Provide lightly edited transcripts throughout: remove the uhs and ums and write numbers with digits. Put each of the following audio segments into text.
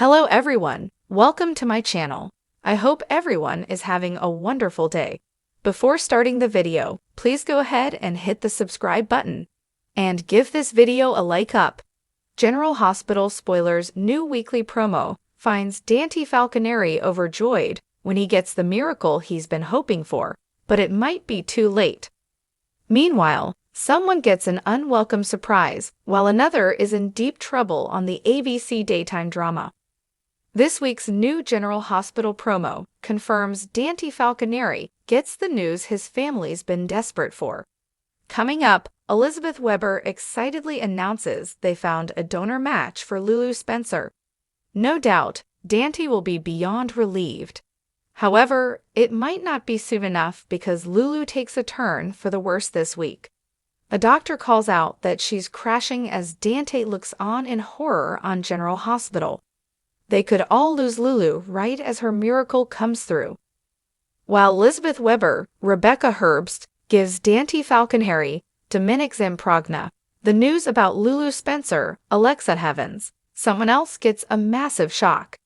Hello everyone, welcome to my channel. I hope everyone is having a wonderful day. Before starting the video, please go ahead and hit the subscribe button. And give this video a like up. General Hospital Spoilers' new weekly promo finds Dante Falconeri overjoyed when he gets the miracle he's been hoping for, but it might be too late. Meanwhile, someone gets an unwelcome surprise, while another is in deep trouble on the ABC daytime drama. This week's new General Hospital promo confirms Dante Falconeri gets the news his family's been desperate for. Coming up, Elizabeth Weber excitedly announces they found a donor match for Lulu Spencer. No doubt, Dante will be beyond relieved. However, it might not be soon enough because Lulu takes a turn for the worse this week. A doctor calls out that she's crashing as Dante looks on in horror on General Hospital. They could all lose Lulu right as her miracle comes through. While Elizabeth Weber, Rebecca Herbst, gives Dante Falconeri, Dominic Zamprogna, the news about Lulu Spencer, Alexa heavens, someone else gets a massive shock.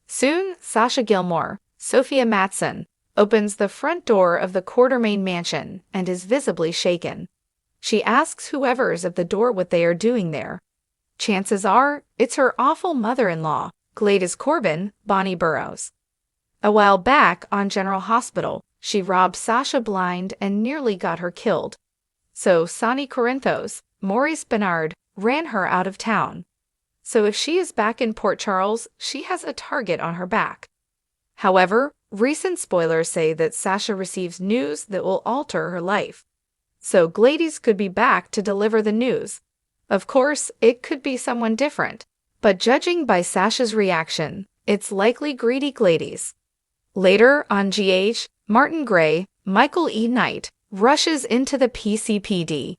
Soon, Sasha Gilmore, Sophia Matson, opens the front door of the Quartermaine mansion and is visibly shaken. She asks whoever's at the door what they are doing there. Chances are, it's her awful mother-in-law, Gladys Corbin, Bonnie Burrows. A while back on General Hospital, she robbed Sasha blind and nearly got her killed. So Sonny Corinthos, Maurice Bernard, ran her out of town. So if she is back in Port Charles, she has a target on her back. However, recent spoilers say that Sasha receives news that will alter her life. So Gladys could be back to deliver the news. Of course, it could be someone different, but judging by Sasha's reaction, it's likely greedy Gladys. Later on GH, Martin Gray, Michael E. Knight, rushes into the PCPD.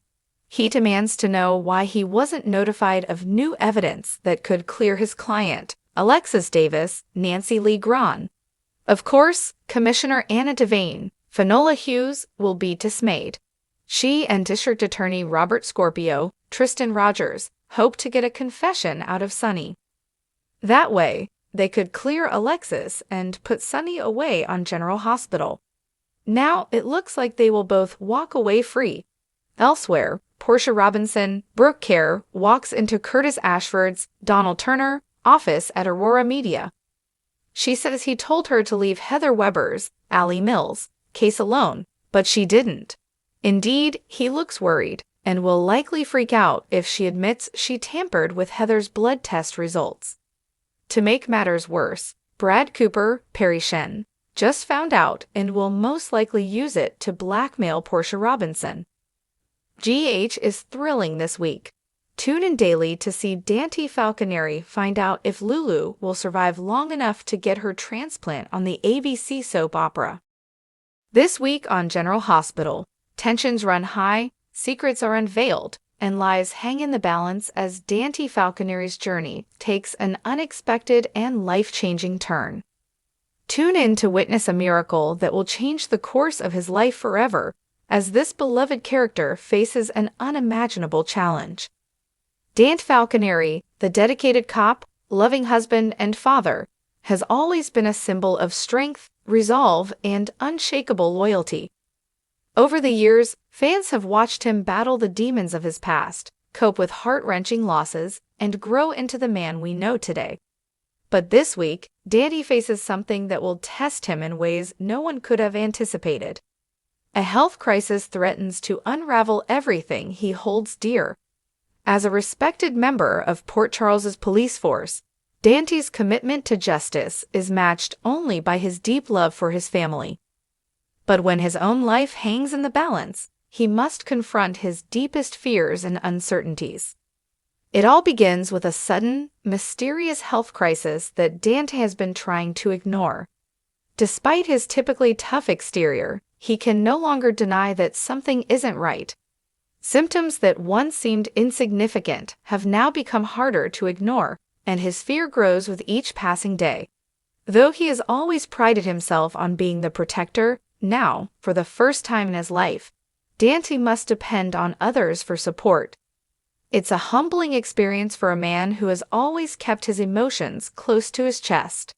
He demands to know why he wasn't notified of new evidence that could clear his client, Alexis Davis, Nancy Lee Grahn. Of course, Commissioner Anna Devane, Finola Hughes, will be dismayed. She and District Attorney Robert Scorpio, Tristan Rogers, hope to get a confession out of Sonny. That way, they could clear Alexis and put Sonny away on General Hospital. Now it looks like they will both walk away free. Elsewhere, Portia Robinson, Brooke Kerr, walks into Curtis Ashford's, Donald Turner, office at Aurora Media. She says he told her to leave Heather Weber's, Allie Mills, case alone, but she didn't. Indeed, he looks worried and will likely freak out if she admits she tampered with Heather's blood test results. To make matters worse, Brad Cooper, Perry Shen, just found out and will most likely use it to blackmail Portia Robinson. GH is thrilling this week. Tune in daily to see Dante Falconeri find out if Lulu will survive long enough to get her transplant on the ABC soap opera. This week on General Hospital, tensions run high, secrets are unveiled, and lies hang in the balance as Dante Falconeri's journey takes an unexpected and life-changing turn. Tune in to witness a miracle that will change the course of his life forever, as this beloved character faces an unimaginable challenge. Dante Falconeri, the dedicated cop, loving husband, and father, has always been a symbol of strength, resolve, and unshakable loyalty. Over the years, fans have watched him battle the demons of his past, cope with heart-wrenching losses, and grow into the man we know today. But this week, Dante faces something that will test him in ways no one could have anticipated. A health crisis threatens to unravel everything he holds dear. As a respected member of Port Charles's police force, Dante's commitment to justice is matched only by his deep love for his family. But when his own life hangs in the balance, he must confront his deepest fears and uncertainties. It all begins with a sudden, mysterious health crisis that Dante has been trying to ignore. Despite his typically tough exterior, he can no longer deny that something isn't right. Symptoms that once seemed insignificant have now become harder to ignore, and his fear grows with each passing day. Though he has always prided himself on being the protector, now, for the first time in his life, Dante must depend on others for support. It's a humbling experience for a man who has always kept his emotions close to his chest.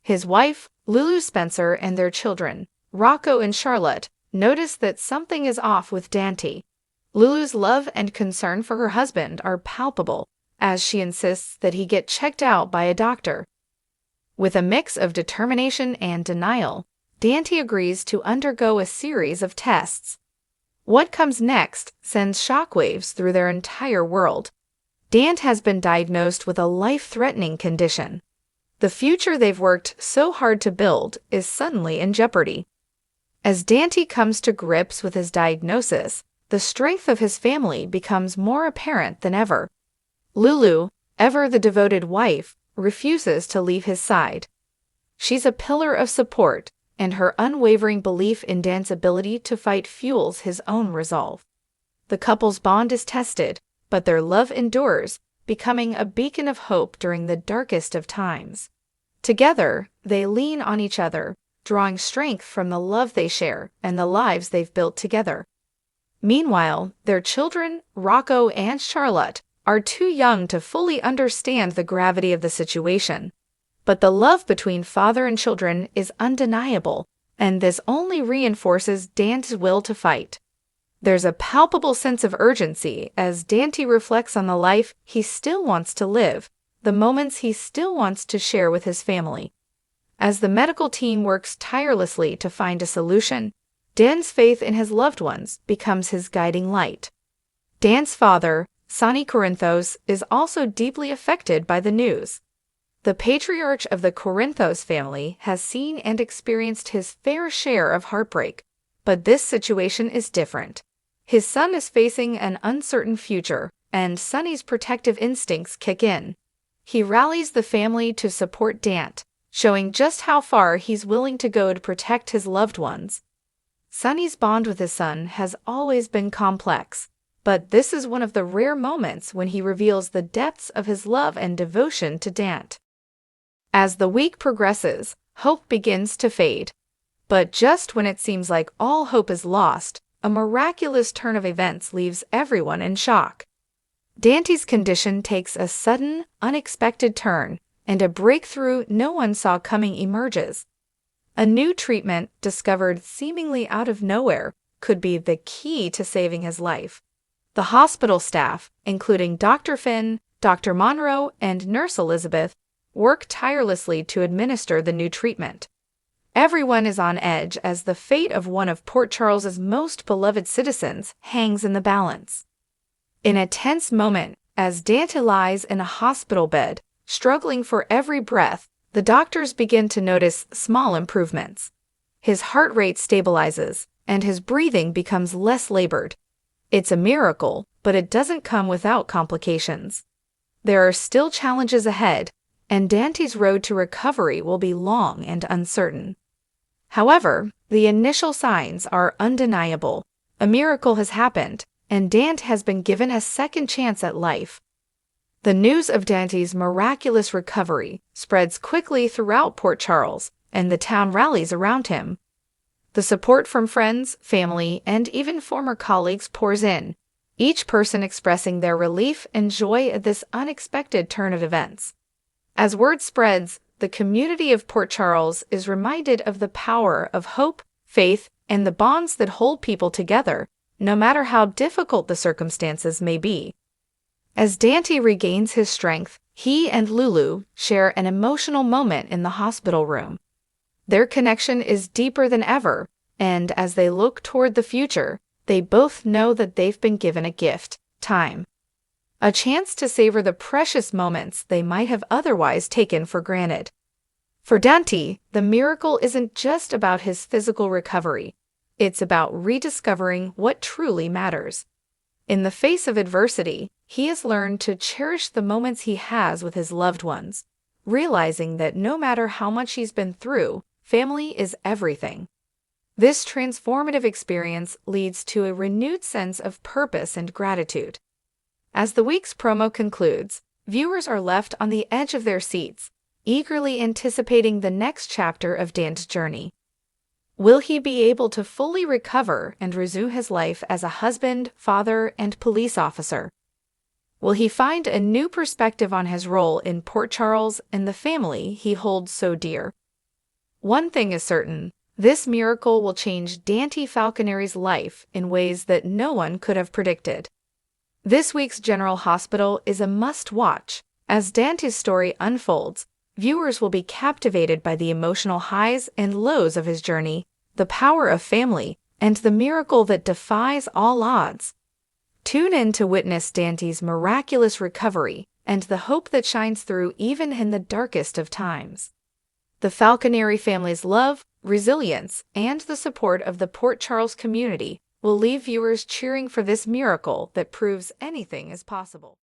His wife, Lulu Spencer, and their children, Rocco and Charlotte, notice that something is off with Dante. Lulu's love and concern for her husband are palpable, as she insists that he get checked out by a doctor. With a mix of determination and denial, Dante agrees to undergo a series of tests. What comes next sends shockwaves through their entire world. Dante has been diagnosed with a life-threatening condition. The future they've worked so hard to build is suddenly in jeopardy. As Dante comes to grips with his diagnosis, the strength of his family becomes more apparent than ever. Lulu, ever the devoted wife, refuses to leave his side. She's a pillar of support, and her unwavering belief in Dan's ability to fight fuels his own resolve. The couple's bond is tested, but their love endures, becoming a beacon of hope during the darkest of times. Together, they lean on each other, drawing strength from the love they share and the lives they've built together. Meanwhile, their children, Rocco and Charlotte, are too young to fully understand the gravity of the situation. But the love between father and children is undeniable, and this only reinforces Dante's will to fight. There's a palpable sense of urgency as Dante reflects on the life he still wants to live, the moments he still wants to share with his family. As the medical team works tirelessly to find a solution, Dan's faith in his loved ones becomes his guiding light. Dan's father, Sonny Corinthos, is also deeply affected by the news. The patriarch of the Corinthos family has seen and experienced his fair share of heartbreak, but this situation is different. His son is facing an uncertain future, and Sonny's protective instincts kick in. He rallies the family to support Dante, showing just how far he's willing to go to protect his loved ones. Sonny's bond with his son has always been complex, but this is one of the rare moments when he reveals the depths of his love and devotion to Dante. As the week progresses, hope begins to fade. But just when it seems like all hope is lost, a miraculous turn of events leaves everyone in shock. Dante's condition takes a sudden, unexpected turn, and a breakthrough no one saw coming emerges. A new treatment, discovered seemingly out of nowhere, could be the key to saving his life. The hospital staff, including Dr. Finn, Dr. Monroe, and Nurse Elizabeth, work tirelessly to administer the new treatment. Everyone is on edge as the fate of one of Port Charles's most beloved citizens hangs in the balance. In a tense moment, as Dante lies in a hospital bed, struggling for every breath, the doctors begin to notice small improvements. His heart rate stabilizes, and his breathing becomes less labored. It's a miracle, but it doesn't come without complications. There are still challenges ahead, and Dante's road to recovery will be long and uncertain. However, the initial signs are undeniable. A miracle has happened, and Dante has been given a second chance at life. The news of Dante's miraculous recovery spreads quickly throughout Port Charles, and the town rallies around him. The support from friends, family, and even former colleagues pours in, each person expressing their relief and joy at this unexpected turn of events. As word spreads, the community of Port Charles is reminded of the power of hope, faith, and the bonds that hold people together, no matter how difficult the circumstances may be. As Dante regains his strength, he and Lulu share an emotional moment in the hospital room. Their connection is deeper than ever, and as they look toward the future, they both know that they've been given a gift, time. A chance to savor the precious moments they might have otherwise taken for granted. For Dante, the miracle isn't just about his physical recovery. It's about rediscovering what truly matters. In the face of adversity, he has learned to cherish the moments he has with his loved ones, realizing that no matter how much he's been through, family is everything. This transformative experience leads to a renewed sense of purpose and gratitude. As the week's promo concludes, viewers are left on the edge of their seats, eagerly anticipating the next chapter of Dante's journey. Will he be able to fully recover and resume his life as a husband, father, and police officer? Will he find a new perspective on his role in Port Charles and the family he holds so dear? One thing is certain, this miracle will change Dante Falconeri's life in ways that no one could have predicted. This week's General Hospital is a must-watch. As Dante's story unfolds, viewers will be captivated by the emotional highs and lows of his journey, the power of family, and the miracle that defies all odds. Tune in to witness Dante's miraculous recovery and the hope that shines through even in the darkest of times. The Falconeri family's love, resilience, and the support of the Port Charles community will leave viewers cheering for this miracle that proves anything is possible.